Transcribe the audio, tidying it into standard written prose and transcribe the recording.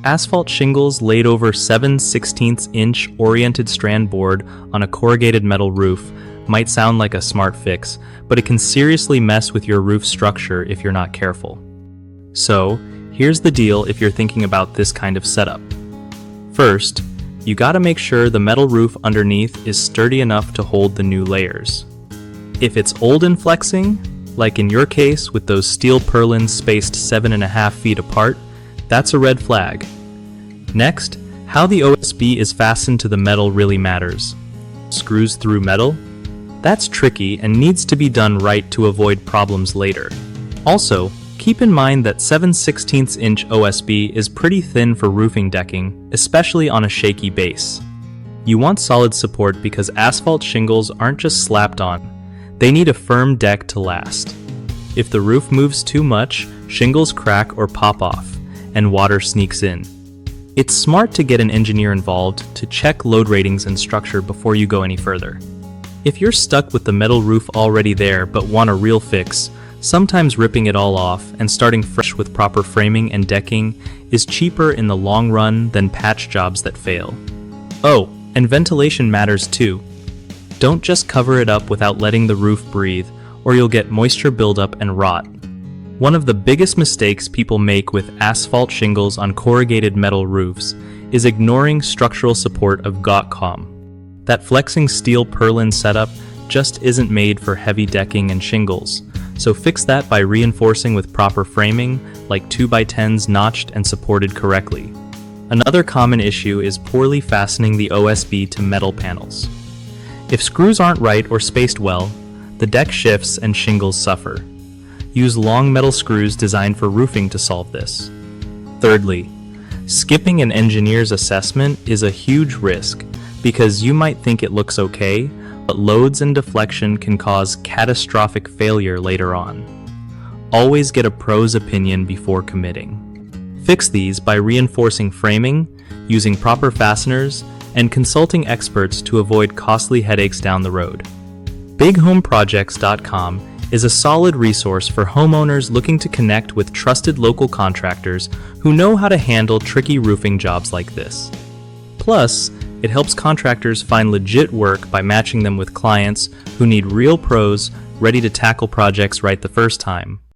Asphalt shingles laid over 7/16 inch oriented strand board on a corrugated metal roof might sound like a smart fix, but it can seriously mess with your roof structure if you're not careful. So, here's the deal if you're thinking about this kind of setup. First, you gotta make sure the metal roof underneath is sturdy enough to hold the new layers. If it's old and flexing, like in your case with those steel purlins spaced 7.5 feet apart, that's a red flag. Next, how the OSB is fastened to the metal really matters. Screws through metal? That's tricky and needs to be done right to avoid problems later. Also, keep in mind that 7/16 inch OSB is pretty thin for roofing decking, especially on a shaky base. You want solid support because asphalt shingles aren't just slapped on. They need a firm deck to last. If the roof moves too much, shingles crack or pop off, and water sneaks in. It's smart to get an engineer involved to check load ratings and structure before you go any further. If you're stuck with the metal roof already there but want a real fix, sometimes ripping it all off and starting fresh with proper framing and decking is cheaper in the long run than patch jobs that fail. Oh, and ventilation matters too. Don't just cover it up without letting the roof breathe, or you'll get moisture buildup and rot. One of the biggest mistakes people make with asphalt shingles on corrugated metal roofs is ignoring structural support of GotCom. That flexing steel purlin setup just isn't made for heavy decking and shingles, so fix that by reinforcing with proper framing, like 2x10s notched and supported correctly. Another common issue is poorly fastening the OSB to metal panels. If screws aren't right or spaced well, the deck shifts and shingles suffer. Use long metal screws designed for roofing to solve this. Thirdly, skipping an engineer's assessment is a huge risk because you might think it looks okay, but loads and deflection can cause catastrophic failure later on. Always get a pro's opinion before committing. Fix these by reinforcing framing, using proper fasteners, and consulting experts to avoid costly headaches down the road. BigHomeProjects.com is a solid resource for homeowners looking to connect with trusted local contractors who know how to handle tricky roofing jobs like this. Plus, it helps contractors find legit work by matching them with clients who need real pros ready to tackle projects right the first time.